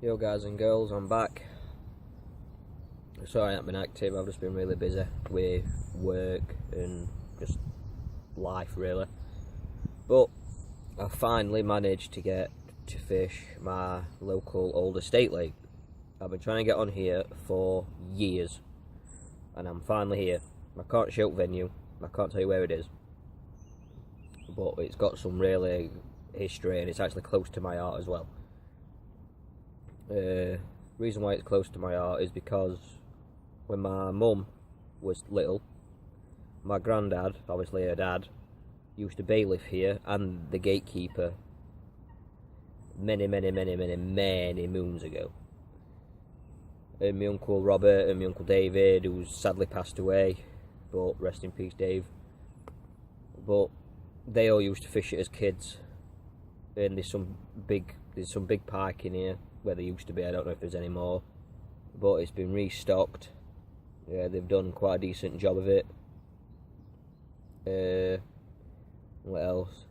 Yo guys and girls, I'm back. Sorry I haven't been active, I've just been really busy with work and just life really. But I finally managed to get to fish my local old estate lake. I've been trying to get on here for years and I'm finally here. I can't show venue, I can't tell you where it is, but it's got some really history and it's actually close to my heart as well. Reason why it's close to my heart is because when my mum was little, my granddad, obviously her dad, used to bailiff here and the gatekeeper many moons ago. And my uncle Robert and my uncle David, who's sadly passed away, but rest in peace Dave, but they all used to fish it as kids. And there's some big pike in here where there used to be. I don't know if there's any more, but it's been restocked. Yeah, they've done quite a decent job of it. What else?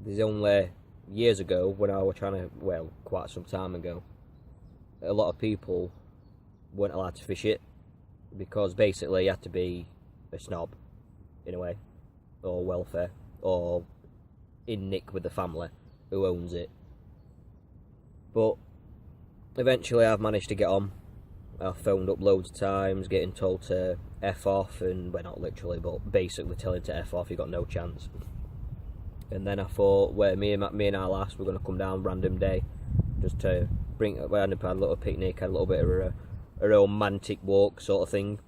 There's only years ago when I was trying to, well, quite some time ago, a lot of people weren't allowed to fish it because basically you had to be a snob in a way, or welfare, or in nick with the family who owns it. But eventually I've managed to get on. I've phoned up loads of times, getting told to F off, and, well, not literally, but basically telling to F off, you got no chance. And then I thought, well, me and our lass were going to come down random day, just to bring, we had a little picnic, had a little bit of a romantic walk sort of thing.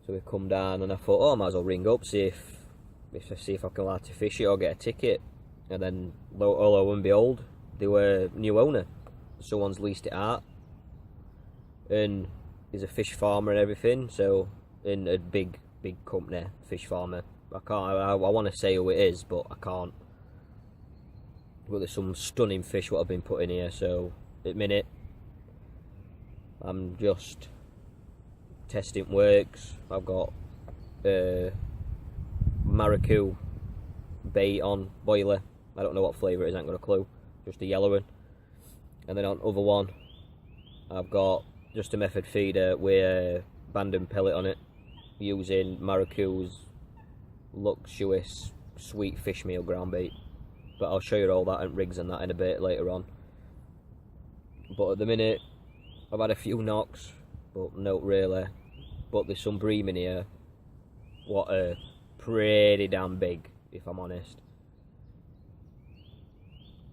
So we come down and I thought, oh, I might as well ring up, see if I can allowed to fish it or get a ticket. And then, lo and behold, they were new owner. Someone's leased it out, and he's a fish farmer and everything. So, in a big company, fish farmer. I want to say who it is, but I can't. But there's some stunning fish what have been put in here. So, at the minute, I'm just testing works. I've got maracoo bait on boiler. I don't know what flavour it is, I ain't got a clue. Just a yellow one. And then on the other one, I've got just a method feeder with a abandoned pellet on it, using maracoo's luxurious sweet fish meal ground bait. But I'll show you all that and rigs and that in a bit later on. But at the minute, I've had a few knocks, but not really. But there's some bream in here. What are pretty damn big, if I'm honest.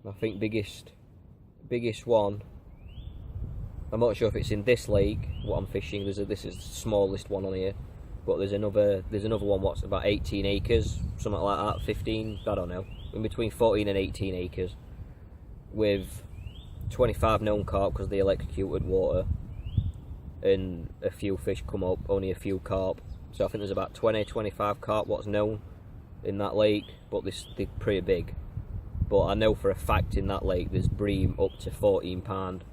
I think biggest one, I'm not sure if it's in this lake what I'm fishing. This is the smallest one on here, but there's another one what's about 18 acres, something like that, 15, I don't know, in between 14 and 18 acres, with 25 known carp because they electrocuted water, and a few fish come up, only a few carp. So I think there's about 20-25 carp what's known in that lake, but they're pretty big. But I know for a fact in that lake there's bream up to 14 pound.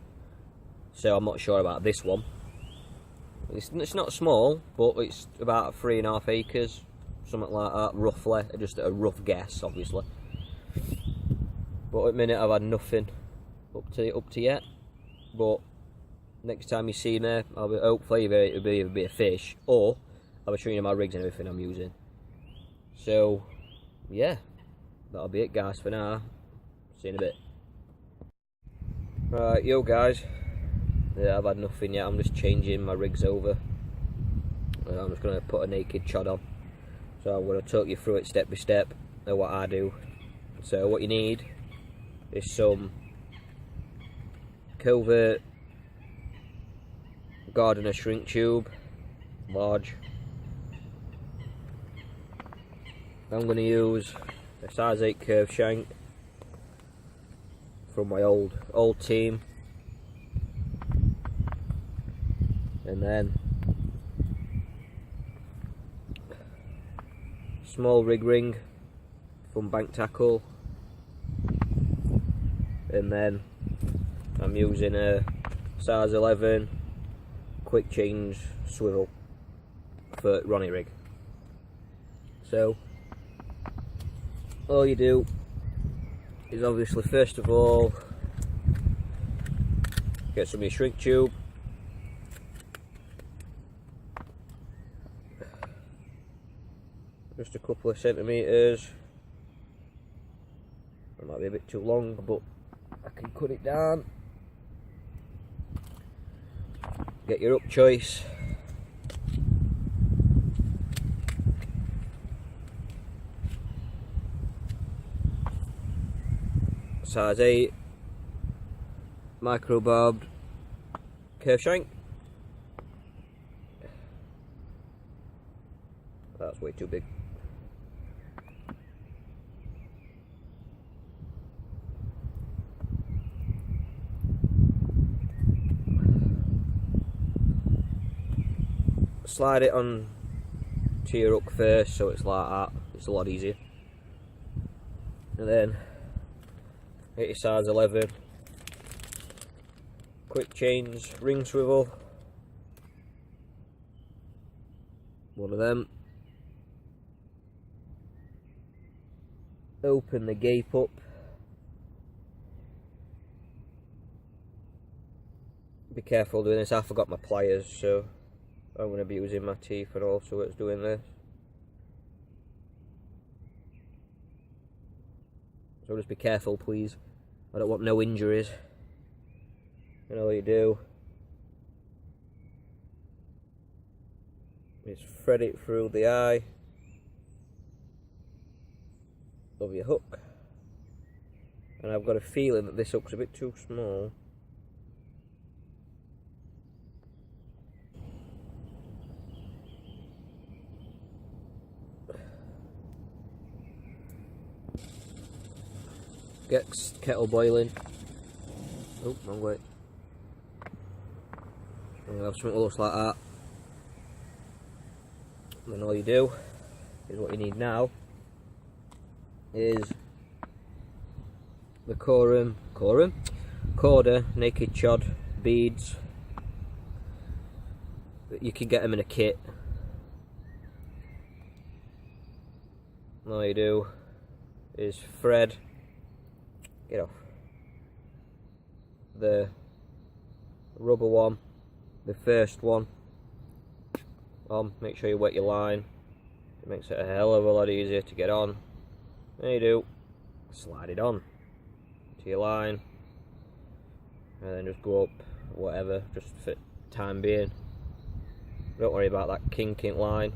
So I'm not sure about this one. It's not small, but it's about 3.5 acres, something like that, roughly. Just a rough guess, obviously. But at the minute I've had nothing up to yet. But next time you see me, hopefully it'll be a fish, or I'll be showing you my rigs and everything I'm using. So yeah, that'll be it guys for now. See you in a bit. Right, yo guys, yeah, I've had nothing yet. I'm just changing my rigs over. I'm just going to put a naked chod on. So I'm going to talk you through it step by step of what I do. So what you need is some covert gardener shrink tube, large. I'm going to use a size 8 curve shank from my old team, and then small rig ring from Bank Tackle, and then I'm using a size 11 quick change swivel for Ronnie rig. So all you do is obviously first of all Get some of your shrink tube. Just a couple of centimetres. That might be a bit too long, but I can cut it down. Get your up choice. Size 8 micro barbed curve shank. That's way too big. Slide it on to your hook first, so it's like that. It's a lot easier. And then hit your size 11. Quick change ring swivel. One of them. Open the gape up. Be careful doing this. I forgot my pliers, so I'm going to be using my teeth and all sorts doing this. So just be careful, please. I don't want no injuries. And all you do is thread it through the eye of your hook. And I've got a feeling that this hook's a bit too small. Get kettle boiling. Oh, wrong way. And you have something that looks like that. And then all you do is what you need now is the Corda naked chod beads. You can get them in a kit. And all you do is thread. Get off the rubber one, the first one. Make sure you wet your line. It makes it a hell of a lot easier to get on. There you do. Slide it on to your line, and then just go up whatever, just for time being. Don't worry about that kinking line.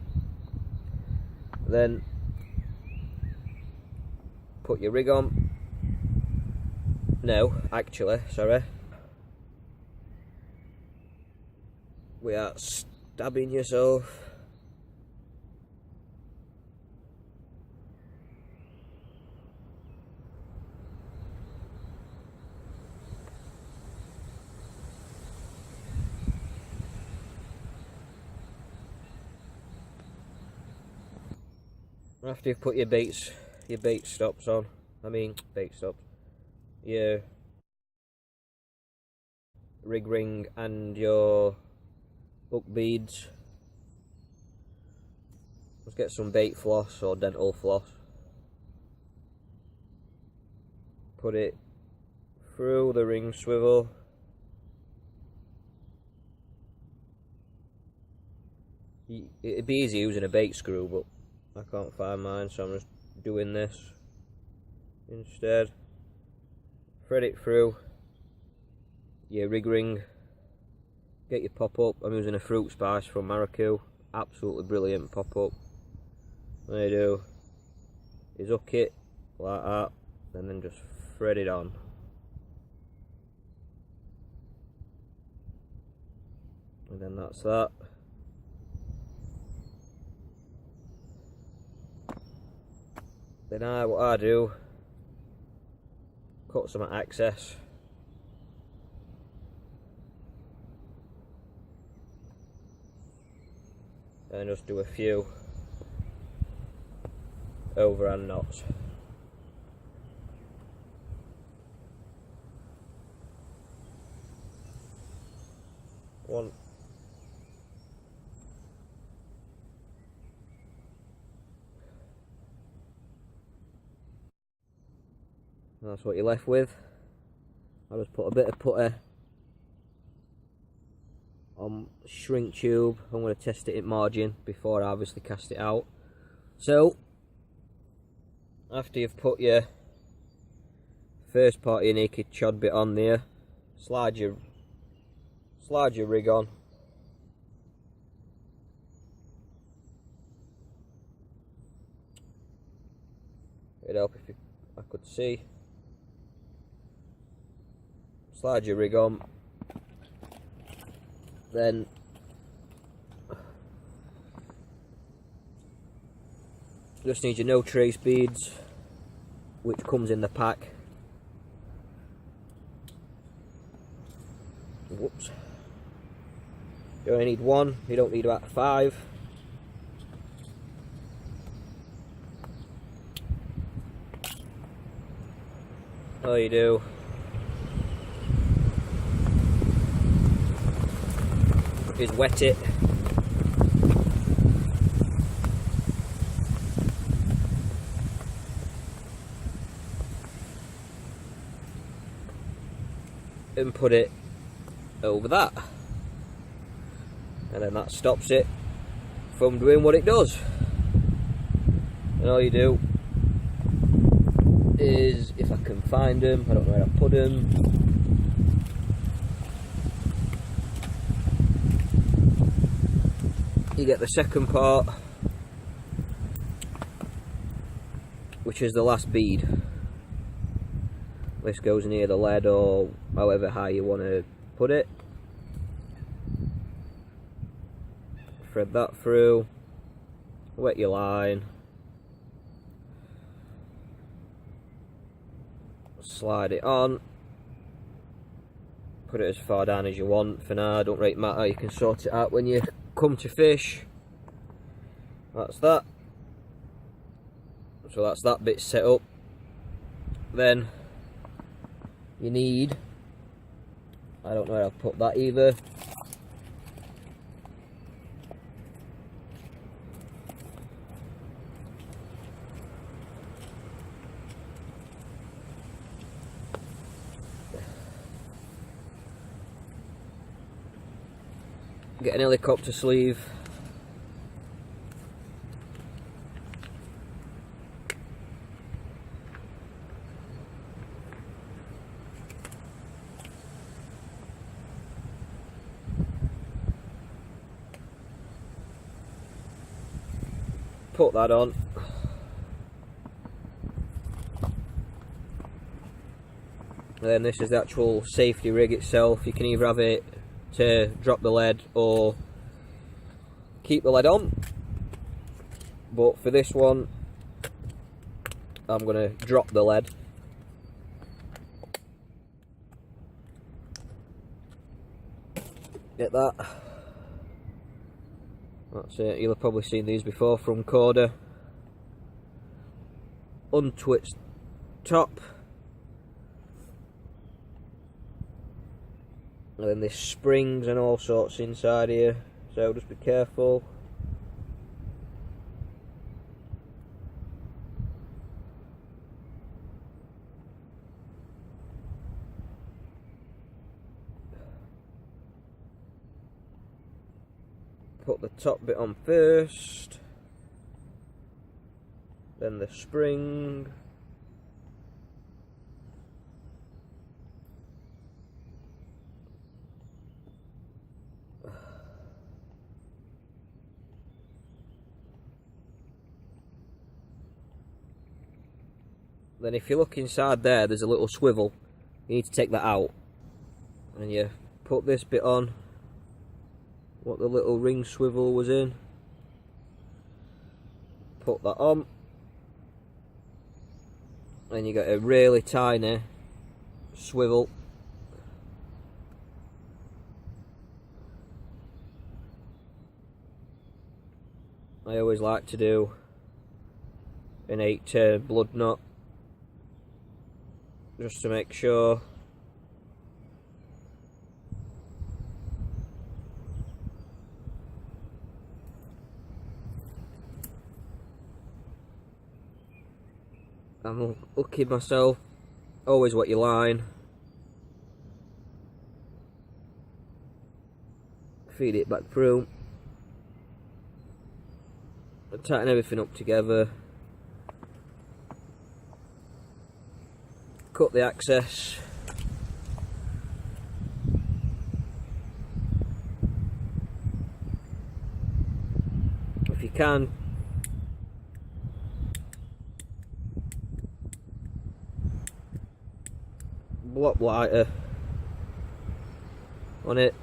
Then put your rig on. No, actually, sorry. We are stabbing yourself. After you've put your bait stops on, your rig ring and your hook beads, let's get some bait floss or dental floss. Put it through the ring swivel. It'd be easy using a bait screw, but I can't find mine, so I'm just doing this instead. Thread it through your rig ring. Get your pop up. I'm using a fruit spice from Maracoo. Absolutely brilliant pop up. What you do is hook it like that, and then just thread it on. And then that's that. Then what I do, cut some excess. And just do a few overhand knots. One. And that's what you're left with. I'll just put a bit of putty on shrink tube. I'm going to test it in margin before I obviously cast it out. So after you've put your first part of your naked chod bit on there, slide your rig on. It'd help if I could see. Slide your rig on. Then just need your no trace beads, which comes in the pack. Whoops. You only need one, you don't need about 5. All you do is wet it. And put it over that. And then that stops it from doing what it does. And all you do is, if I can find them, I don't know where I put them. You get the second part, which is the last bead. This goes near the lead, or however high you want to put it. Thread that through, wet your line, slide it on, put it as far down as you want. For now, don't really matter, you can sort it out when you come to fish. That's that. So that's that bit set up. Then you need, I don't know where I'll put that either. Get an helicopter sleeve. Put that on. And then this is the actual safety rig itself. You can either have it to drop the lead or keep the lead on, but for this one I'm going to drop the lead. Get that. That's it. You'll have probably seen these before from Corda. Untwist top. And then there's springs and all sorts inside here, so just be careful. Put the top bit on first, then the spring. Then if you look inside there, there's a little swivel. You need to take that out. And you put this bit on, what the little ring swivel was in. Put that on. And you get a really tiny swivel. I always like to do an 8-turn blood knot, just to make sure. I'm hooking myself. Always wet your line. feed it back through, tighten everything up together, cut the access, if you can block lighter on it.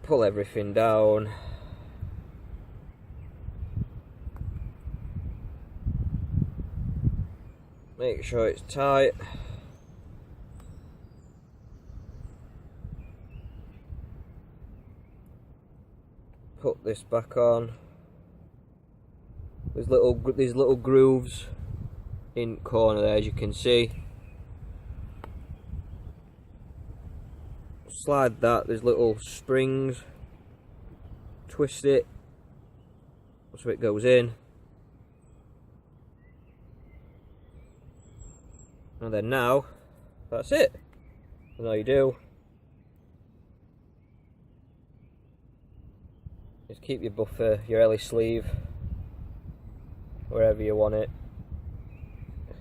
Pull everything down. Make sure it's tight. Put this back on. There's these little grooves in the corner there, as you can see. Slide that, there's little springs, twist it so it goes in, and then now that's it. And all you do is keep your buffer, your ellie sleeve, wherever you want it,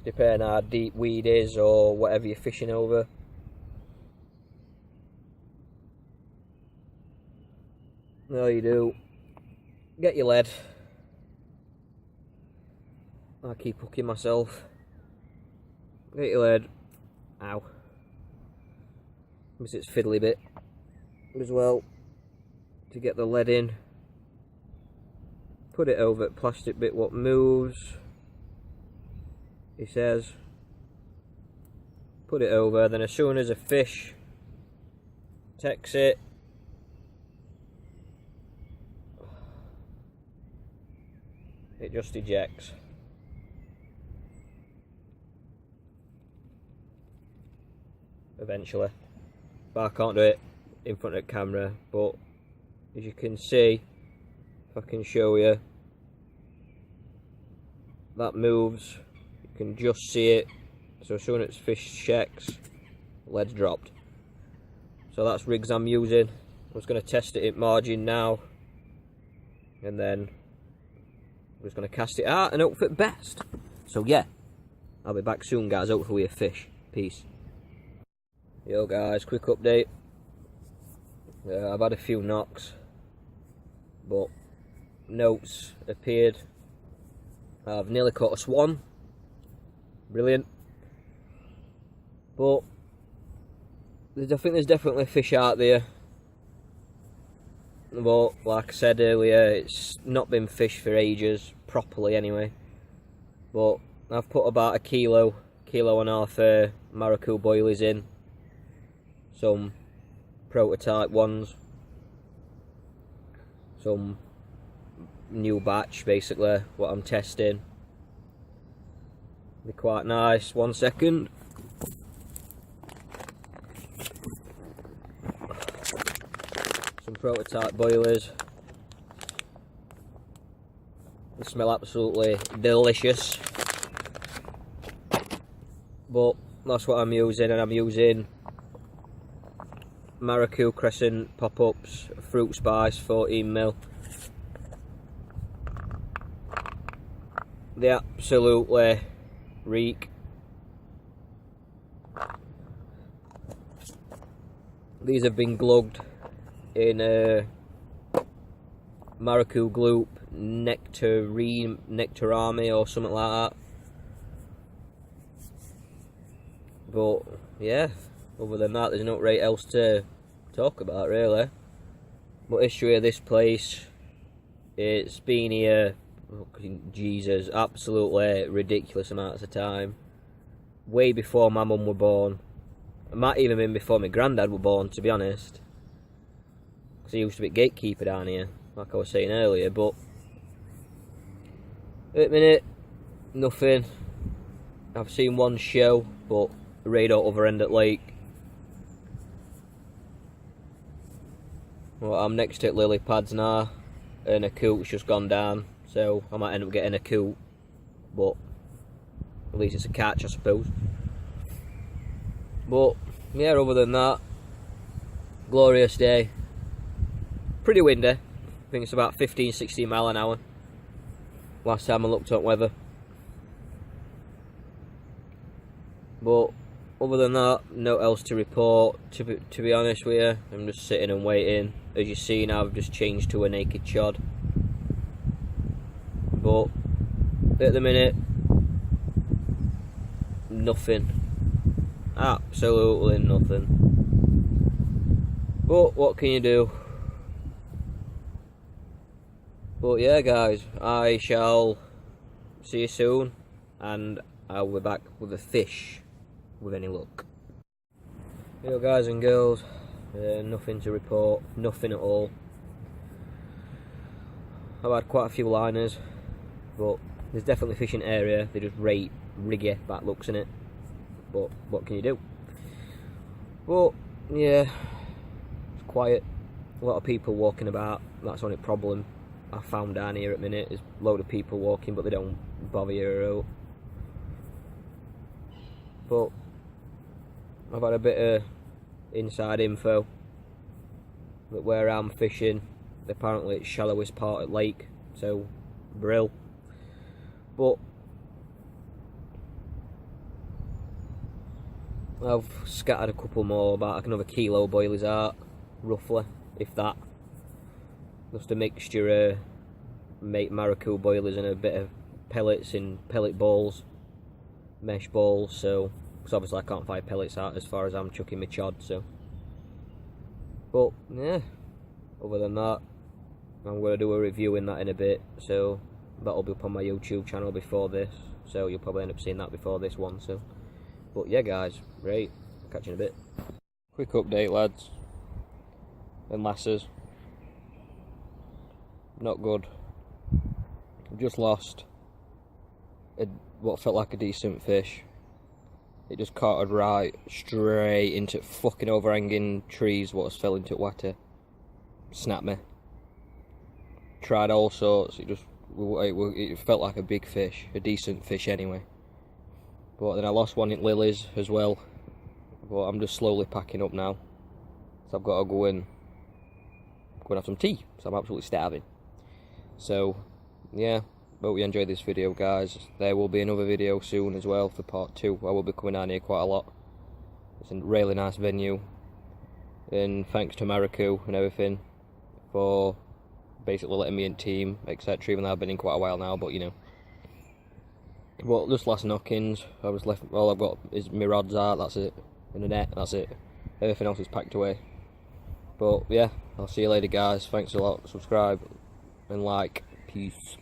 depending on how deep weed is or whatever you're fishing over. All you do, get your lead. I keep hooking myself. Get your lead. Ow. Miss its fiddly bit as well. To get the lead in. Put it over the plastic bit what moves. He says. Put it over, then as soon as a fish takes it, it just ejects. Eventually. But I can't do it in front of the camera, but as you can see, if I can show you, that moves, you can just see it. So as soon as fish checks, lead's dropped. So that's rigs I'm using. I was going to test it at margin now, and then I'm just going to cast it out and hope for the best. So yeah, I'll be back soon guys, hopefully with a fish. Peace. Yo guys, quick update. I've had a few knocks, but notes appeared. I've nearly caught a swan. Brilliant. But I think there's definitely a fish out there. But like I said earlier, it's not been fished for ages, properly anyway. But I've put about a kilo and a half Maracoo boilies in. Some prototype ones. Some new batch basically, what I'm testing. They're quite nice. 1 second. Some prototype boilers. They smell absolutely delicious. But that's what I'm using, and I'm using Maracoo Crescent pop-ups, fruit spice 14mm. They absolutely reek. These have been glugged in Maracoo Gloop Nectarami or something like that. But yeah, other than that, there's not really else to talk about really. But history of this place, it's been here, Jesus, absolutely ridiculous amounts of time. Way before my mum were born. It might even been before my granddad were born, to be honest. Because he used to be gatekeeper down here, like I was saying earlier. But at the minute, nothing. I've seen one show, but radar other end at lake. Well, I'm next to lily pads now, and a coot's just gone down, so I might end up getting a coot, but at least it's a catch, I suppose. But yeah, other than that, glorious day. Pretty windy. I think it's about 15-16 mile an hour last time I looked at weather. But other than that, no else to report. To be honest with you, I'm just sitting and waiting. As you see now, I've just changed to a naked chod. But at the minute, nothing. Absolutely nothing. But what can you do? But yeah, guys, I shall see you soon, and I'll be back with a fish, with any luck. Yo guys and girls, nothing to report, nothing at all. I've had quite a few liners, but there's definitely fish in the area. They just rate riggy, that looks in it. But what can you do? But yeah, it's quiet. A lot of people walking about. That's the only problem I found down here at the minute. Is a load of people walking, but they don't bother you out. But I've had a bit of inside info that where I'm fishing, apparently it's shallowest part of the lake, so brill. But I've scattered a couple more, about another kilo boilies out, roughly, if that. Just a mixture of maracoo boilies and a bit of pellets in pellet balls, mesh balls, so because obviously I can't find pellets out as far as I'm chucking my chod, so. But yeah, other than that, I'm going to do a review in that in a bit, so that'll be up on my YouTube channel before this, so you'll probably end up seeing that before this one, so. But yeah guys, right, catch you in a bit. Quick update lads and lasses. Not good. I've just lost what felt like a decent fish. It just caught right straight into fucking overhanging trees what fell into water. Snapped me. Tried all sorts, it felt like a big fish, a decent fish anyway. But then I lost one in lilies as well. But I'm just slowly packing up now. So I've got to go and have some tea. So I'm absolutely starving. So yeah, hope you enjoyed this video guys. There will be another video soon as well for part 2. I will be coming down here quite a lot. It's a really nice venue. And thanks to Maracoo and everything for basically letting me in team, etc. Even though I've been in quite a while now, but you know. Well, just last knockings, I was left, all I've got is my rods out, that's it, and the net, that's it. Everything else is packed away. But yeah, I'll see you later guys, thanks a lot, subscribe and like, peace.